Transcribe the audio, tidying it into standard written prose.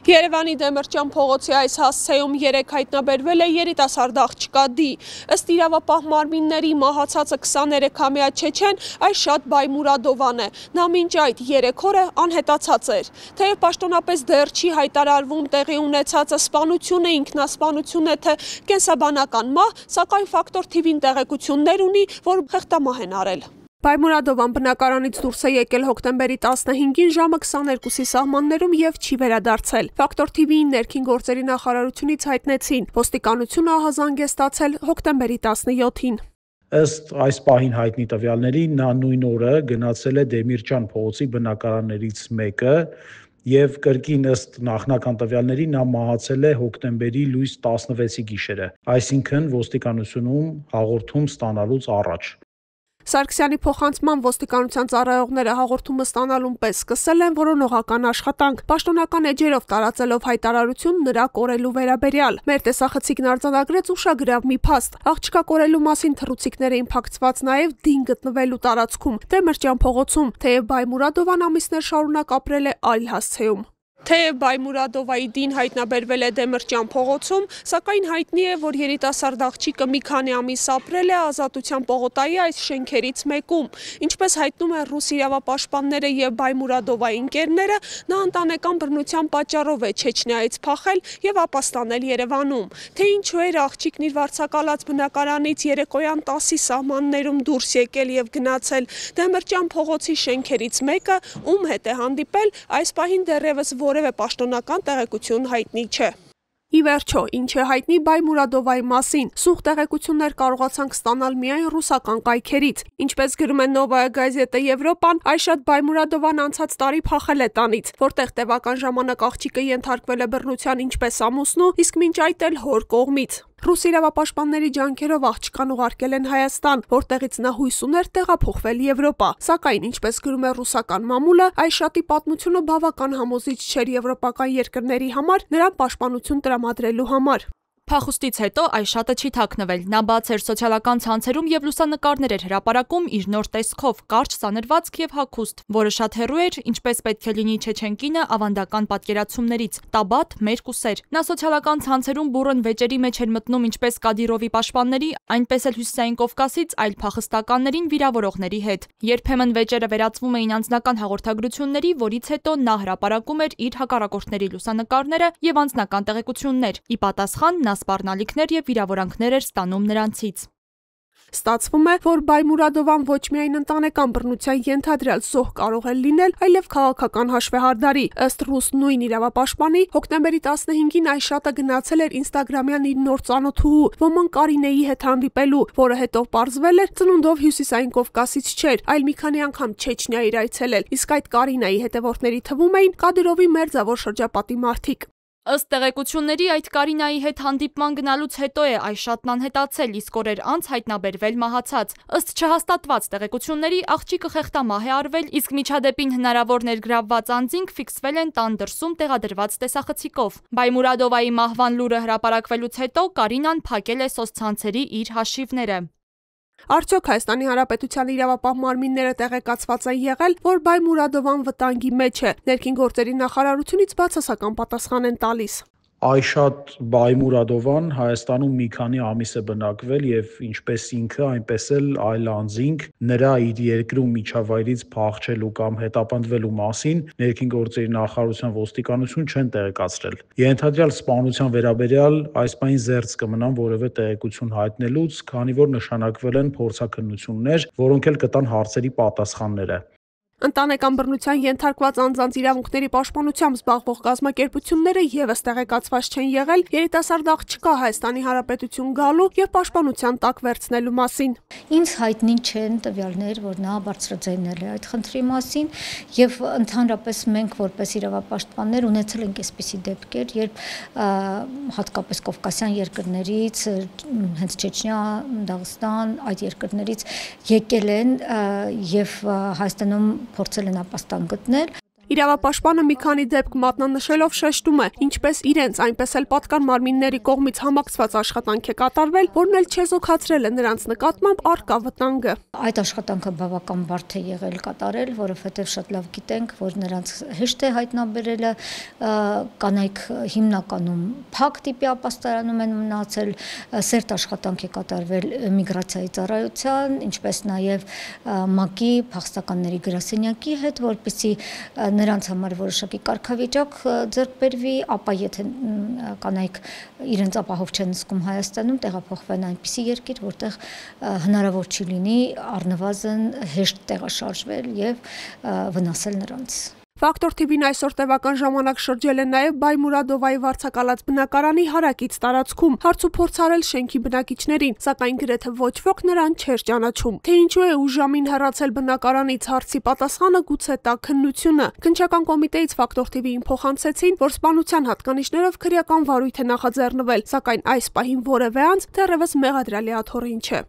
Երևանի Դեմիրճյան փողոցի այս հասցեում երեկ հայտնաբերվել է երիտասարդ աղջկա D. Ըստ իրավապահ մարմինների մահացածը 23-ամյա չեչեն Այշաթ Բայմուրադովան է։ Նա մինչ այդ 3 օր է անհետացած էր։ Թեև պաշտոնապես դեռ չի հայտարարվում տեղի ունեցածը սպանություն է, ինքնասպանություն է, թե կենսաբանական մահ, սակայն Ֆակտոր TV-ն տեղեկություններ ունի, որ խեղդամահ են արել։ Բայմուրադովան բնակարանից դուրս է եկել հոկտեմբերի 15-ին ժամը 22-ի սահմաններում եւ չի վերադարձել։ Ֆակտոր TV-ին ներքին գործերի նախարարությունից հայտնեցին, ոստիկանությունը ահազանգ է ստացել հոկտեմբերի 17-ին։ Ըստ այս պահին հայտնի տվյալների, նա նույն օրը գնացել է Դեմիրճյան փողոցի բնակարաններից մեկը եւ կրկին ըստ նախնական տվյալների նա մահացել է հոկտեմբերի լույս 16-ի գիշերը, այսինքն ոստիկանությունում հաղորդում ստանալուց առաջ։ Սարգսյանի փոխանցման ոստիկանության ծառայողները հաղորդումը ստանալուն պես սկսել են որոնողական աշխատանք, պաշտոնական էջերով տարածելով հայտարարություն նրա կորելու վերաբերյալ։ Մեր տեսախցիկն արձանագրեց ուշագրավ մի փաստ։ Աղջկա կորելու մասին թռուցիկներ էին փակցված նաև D-ն գտնվելու տարածքում, Դեմիրճյան փողոցում, թեև Բայմուրադովան ամիսներ շարունակ ապրել է այլ հասցեում։ Թեև Բայմուրադովայի D-ն հայտնաբերվել է Դեմիրճյան փողոցում, սակայն հայտնի է, որ երիտասարդ աղջիկը մի քանի ամիս ապրել է Ազատության պողոտայի այս շենքերից մեկում։ Ինչպես հայտնում են ռուս իրավապաշտպանները եւ Բայմուրադովայի ընկերները, նա ընտանեկան բռնության պատճառով է Չեչնիայից փախել եւ ապաստանել Երևանում։ Թե ինչու էր աղջիկն իր վարձակալած բնակարանից երեկոյան 10-ի սահմաններում դուրս եկել եւ գնացել Դեմիրճյան փողոցի շենքերից մեկը, ում հետ է հանդիպել, այս պահին դեռևս որևէ պաշտոնական տեղեկություն հայտնի չէ։ Ի վերջո, ինչ է հայտնի Բայմուրադովայի մասին, սուղ տեղեկություններ կարողացանք ստանալ միայն ռուսական կայքերից։ Ինչպես գրում է Նովայա Գազետա Եվրոպան, Այշաթ Բայմուրադովան անցած տարի փախել է տանից, որտեղ տևական ժամանակ աղջիկը ենթարկվել է բռնության ինչպես ամուսնու, իսկ մինչ այդ էլ հոր կողմից։ Ռուս իրավապաշտպանների ջանքերով աղջկան ուղարկել են Հայաստան, որտեղից նա հույս ուներ տեղափոխվել Եվրոպա։ Սակայն, ինչպես գրում է ռուսական մամուլը, Այշաթի պատմությունը բավական համոզիչ չէր եվրոպական երկրների համար նրան պաշտպանություն տրամադրելու համար։ Փախուստից հետո Այշաթը չի թաքնվել, նա բաց էր սոցիալական ցանցերում եւ լուսանկարներ էր հրապարակում իր նոր տեսքով, կարճ սանրվածք եւ հագուստ, որը շատ հեռու էր, ինչպես պետք է լինի չեչենկինը ավանդական պատկերացումներից, տաբատ, մերկ ու սեր։ Նա սոցիալական ցանցերում բուրըն վեճերի մեջ էր մտնում ինչպես Կադիրովի պաշտպանների, այնպես էլ Հյուսիսային Կովկասից այլ փախստականներին վիրավորողների հետ։ Երբեմն վեճերը վերածվում էին անձնական հաղորդագրությունների, որից հետո նա հրապարակում էր իր հակառակորդների լուսանկարները եւ անձնական տեղեկություններ։ Ի պատասխան նա սպառնալիքներ եւ վիրավորանքներ էր ստանում նրանցից։ Ստացվում է, որ Բայմուրադովան ոչ միայն ընտանեկան բռնության ենթադրյալ զոհ կարող է լինել, այլև քաղաքական հաշվեհարդարի։ Ըստ ռուս նույն իրավապաշտպանի, հոկտեմբերի 15-ին Այշաթը գնացել էր Ինստագրամյան իր նոր ծանոթուհու Ոման Կարինեի հետ հանդիպելու, որը հետո պարզվել էր ծնունդով Հյուսիսային Կովկասից չէր, այլ մի քանի անգամ Չեչնիա էր այցելել, իսկ այդ Կարինայի հետևորդների թվում էին Կադիրովի մերձավոր շրջապատի մարդիկ։ Ըստ տեղեկությունների այդ Կարինայի հետ հանդիպման գնալուց հետո է Այշաթն անհետացել, իսկ օրեր անց հայտնաբերվել մահացած։ Ըստ չհաստատված տեղեկությունների աղջիկը խեղդամահ է արվել, իսկ միջադեպին հնարավոր ներգրավված անձինք ֆիքսվել են տան դրսում տեղադրված տեսախցիկով։ Բայմուրադովայի մահվան լուրը հրապարակվելուց հետո Կարինան փակել է սոցցանցերի իր հաշիվները։ Արդյոք Հայաստանի Հանրապետության իրավապահ մարմինները տեղեկացված են եղել, որ Բայմուրադովան վտանգի մեջ է։ Ներքին գործերի նախարարությունից բացասական պատասխան են տալիս։ Այշաթ Բայմուրադովան Հայաստանում մի քանի ամիս է բնակվել եւ ինչպես ինքը, այնպես էլ այլ անձինք նրա իր երկրում միջավայրից փախչելու կամ հետապնդվելու մասին ներքին գործերի նախարարության ոստիկանություն չեն տեղեկացրել։ Ենթադրյալ սպանության վերաբերյալ այս պահին զերծ կմնան որևէ տեղեկություն հայտնելուց, քանի որ նշանակվել են փորձաքննություններ, որոնք էլ կտան հարցերի պատասխանները։ Ընտանեկան բռնության ենթարկված անձանց իրավունքների պաշտպանությամբ զբաղվող կազմակերպությունները եւս տեղեկացված չեն եղել երիտասարդ աղջկա Հայաստանի Հանրապետություն գալու եւ պաշտպանության տակ վերցնելու մասին։ Ինձ հայտնի չեն տվյալներ, որ նա բարձրաձայնել է այդ խնդրի մասին եւ ընդհանրապես մենք որպես իրավապաշտպաններ ունեցել ենք այսպիսի դեպքեր, երբ հատկապես կովկասյան երկրներից, հենց Չեչնիա, Դաղստան, այդ երկրներից եկել են եւ Հայաստանում փորձել են ապաստան գտնել։ Իրավապաշտպանը մի քանի դեպք մատնանշելով շեշտում է, ինչպես իրենց, այնպես էլ պատկան մարմինների կողմից համակցված աշխատանք է կատարվել, որն էլ չեզոքացրել է նրանց նկատմամբ առկա վտանգը։ Այդ աշխատանքը բավական բարդ է եղել կատարել, որովհետև շատ լավ գիտենք, որ նրանց հեշտ է հայտնաբերելը, կանայք հիմնականում փակ տիպի ապաստարանում են մնացել, սերտ աշխատանք է կատարվել միգրացիայի ծառայության, ինչպես նաև ՄԱԿ-ի փախստականների գրասենյակի հետ, որպեսզի նրանց համար որոշակի կարգավիճակ ձեռք բերվի, ապա եթե կանայք իրենց ապահով չեն զգում Հայաստանում, տեղափոխվեն այնպիսի երկիր, որտեղ հնարավոր չի լինի առնվազն հեշտ տեղաշարժվել եւ վնասել նրանց։ Ֆակտոր TV-ն այսօր տևական ժամանակ շրջել է նաև Բայմուրադովայի վարձակալած բնակարանի հարակից տարածքում, հարց ու փորձ արել շենքի բնակիչներին, սակայն գրեթե ոչ ոք նրան չէր ճանաչում։ Թե ինչու է ուժամին հեռացել բնակարանից հարցի պատասխանը գուցե տա քննությունը։ Քննչական կոմիտեից Ֆակտոր TV-ին փոխանցեցին, որ սպանության հատկանիշներով քրեական վարույթ է նախաձեռնվել, սակայն այս պահին որևէ անձ դեռևս մեղադրյալի աթոռին չէ։